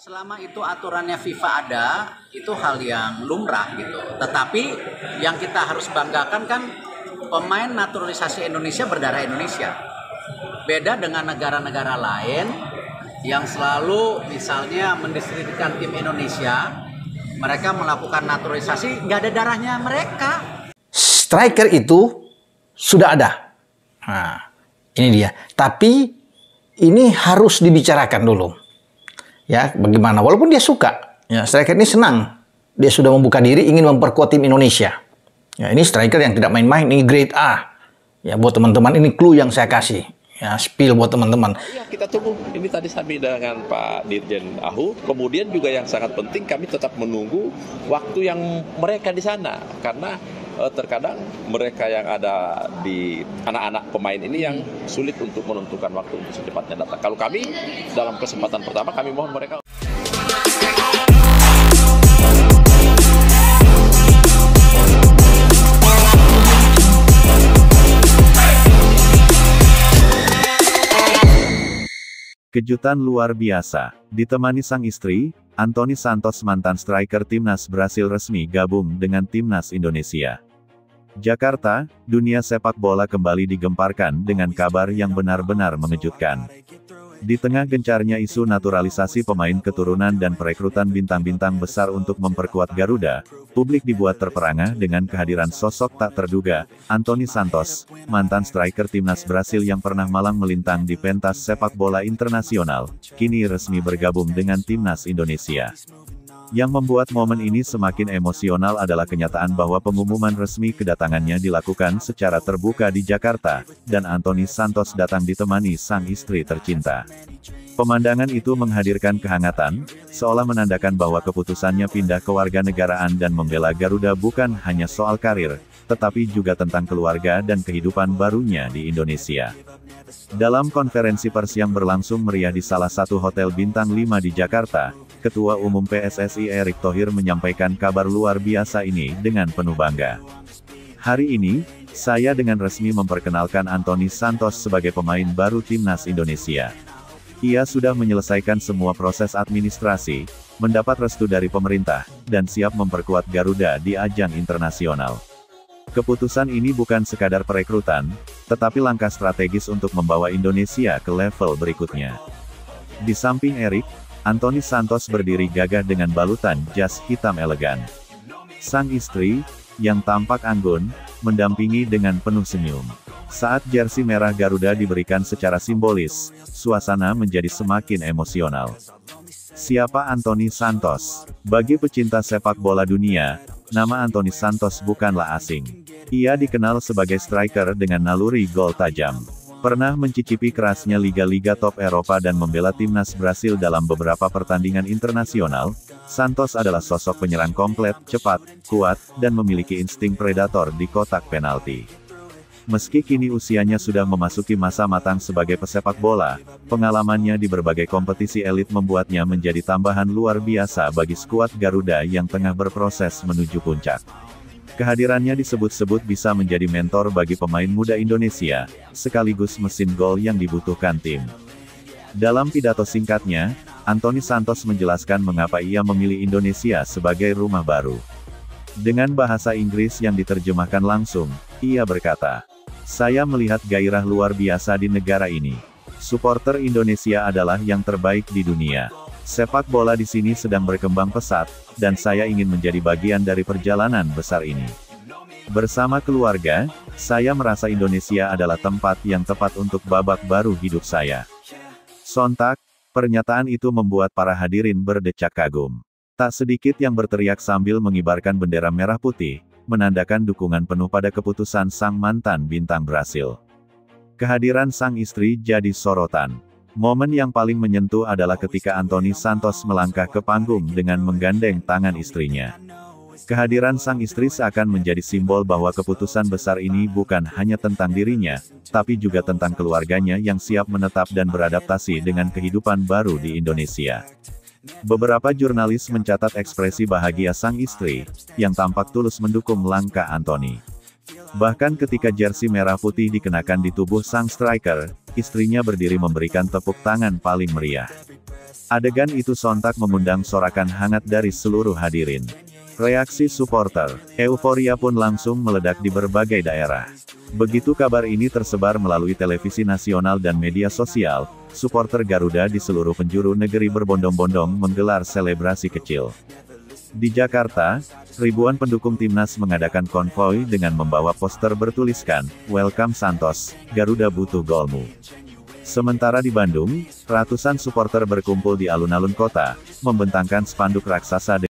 Selama itu aturannya FIFA ada, itu hal yang lumrah gitu. Tetapi yang kita harus banggakan kan pemain naturalisasi Indonesia berdarah Indonesia. Beda dengan negara-negara lain yang selalu misalnya mendiskreditkan tim Indonesia, mereka melakukan naturalisasi nggak ada darahnya mereka. Striker itu sudah ada. Nah, ini dia. Tapi ini harus dibicarakan dulu. Ya, bagaimana? Walaupun dia suka, ya, striker ini senang. Dia sudah membuka diri ingin memperkuat tim Indonesia. Ya, ini striker yang tidak main-main, ini grade A. Ya, buat teman-teman ini clue yang saya kasih. Ya, spill buat teman-teman. Ya, kita tunggu. Ini tadi kami dengan Pak Dirjen Ahu. Kemudian juga yang sangat penting kami tetap menunggu waktu yang mereka di sana, karena terkadang mereka yang ada di anak-anak pemain ini yang sulit untuk menentukan waktu untuk secepatnya datang. Kalau kami dalam kesempatan pertama kami mohon mereka. Kejutan luar biasa, ditemani sang istri, Anthony Santos mantan striker timnas Brasil resmi gabung dengan timnas Indonesia. Jakarta, dunia sepak bola kembali digemparkan dengan kabar yang benar-benar mengejutkan. Di tengah gencarnya isu naturalisasi pemain keturunan dan perekrutan bintang-bintang besar untuk memperkuat Garuda, publik dibuat terperangah dengan kehadiran sosok tak terduga, Anthony Santos, mantan striker timnas Brasil yang pernah malang melintang di pentas sepak bola internasional, kini resmi bergabung dengan timnas Indonesia. Yang membuat momen ini semakin emosional adalah kenyataan bahwa pengumuman resmi kedatangannya dilakukan secara terbuka di Jakarta, dan Anthony Santos datang ditemani sang istri tercinta. Pemandangan itu menghadirkan kehangatan, seolah menandakan bahwa keputusannya pindah ke warganegaraan dan membela Garuda bukan hanya soal karir, tetapi juga tentang keluarga dan kehidupan barunya di Indonesia. Dalam konferensi pers yang berlangsung meriah di salah satu hotel bintang 5 di Jakarta, Ketua Umum PSSI Erick Thohir menyampaikan kabar luar biasa ini dengan penuh bangga. Hari ini, saya dengan resmi memperkenalkan Anthony Santos sebagai pemain baru timnas Indonesia. Ia sudah menyelesaikan semua proses administrasi, mendapat restu dari pemerintah, dan siap memperkuat Garuda di ajang internasional. Keputusan ini bukan sekadar perekrutan, tetapi langkah strategis untuk membawa Indonesia ke level berikutnya. Di samping Erick, Anthony Santos berdiri gagah dengan balutan jas hitam elegan. Sang istri, yang tampak anggun, mendampingi dengan penuh senyum. Saat jersey merah Garuda diberikan secara simbolis, suasana menjadi semakin emosional. Siapa Anthony Santos? Bagi pecinta sepak bola dunia, nama Anthony Santos bukanlah asing. Ia dikenal sebagai striker dengan naluri gol tajam. Pernah mencicipi kerasnya liga-liga top Eropa dan membela timnas Brasil dalam beberapa pertandingan internasional, Santos adalah sosok penyerang komplit, cepat, kuat, dan memiliki insting predator di kotak penalti. Meski kini usianya sudah memasuki masa matang sebagai pesepak bola, pengalamannya di berbagai kompetisi elit membuatnya menjadi tambahan luar biasa bagi skuad Garuda yang tengah berproses menuju puncak. Kehadirannya disebut-sebut bisa menjadi mentor bagi pemain muda Indonesia, sekaligus mesin gol yang dibutuhkan tim. Dalam pidato singkatnya, Anthony Santos menjelaskan mengapa ia memilih Indonesia sebagai rumah baru. Dengan bahasa Inggris yang diterjemahkan langsung, ia berkata, "Saya melihat gairah luar biasa di negara ini. Supporter Indonesia adalah yang terbaik di dunia. Sepak bola di sini sedang berkembang pesat, dan saya ingin menjadi bagian dari perjalanan besar ini. Bersama keluarga, saya merasa Indonesia adalah tempat yang tepat untuk babak baru hidup saya." Sontak, pernyataan itu membuat para hadirin berdecak kagum. Tak sedikit yang berteriak sambil mengibarkan bendera merah putih, menandakan dukungan penuh pada keputusan sang mantan bintang Brasil. Kehadiran sang istri jadi sorotan. Momen yang paling menyentuh adalah ketika Anthony Santos melangkah ke panggung dengan menggandeng tangan istrinya. Kehadiran sang istri seakan menjadi simbol bahwa keputusan besar ini bukan hanya tentang dirinya, tapi juga tentang keluarganya yang siap menetap dan beradaptasi dengan kehidupan baru di Indonesia. Beberapa jurnalis mencatat ekspresi bahagia sang istri, yang tampak tulus mendukung langkah Anthony. Bahkan ketika jersey merah putih dikenakan di tubuh sang striker, istrinya berdiri memberikan tepuk tangan paling meriah. Adegan itu sontak mengundang sorakan hangat dari seluruh hadirin. Reaksi supporter, euforia pun langsung meledak di berbagai daerah. Begitu kabar ini tersebar melalui televisi nasional dan media sosial, supporter Garuda di seluruh penjuru negeri berbondong-bondong menggelar selebrasi kecil. Di Jakarta, ribuan pendukung timnas mengadakan konvoi dengan membawa poster bertuliskan, "Welcome Santos, Garuda butuh golmu." Sementara di Bandung, ratusan supporter berkumpul di alun-alun kota, membentangkan spanduk raksasa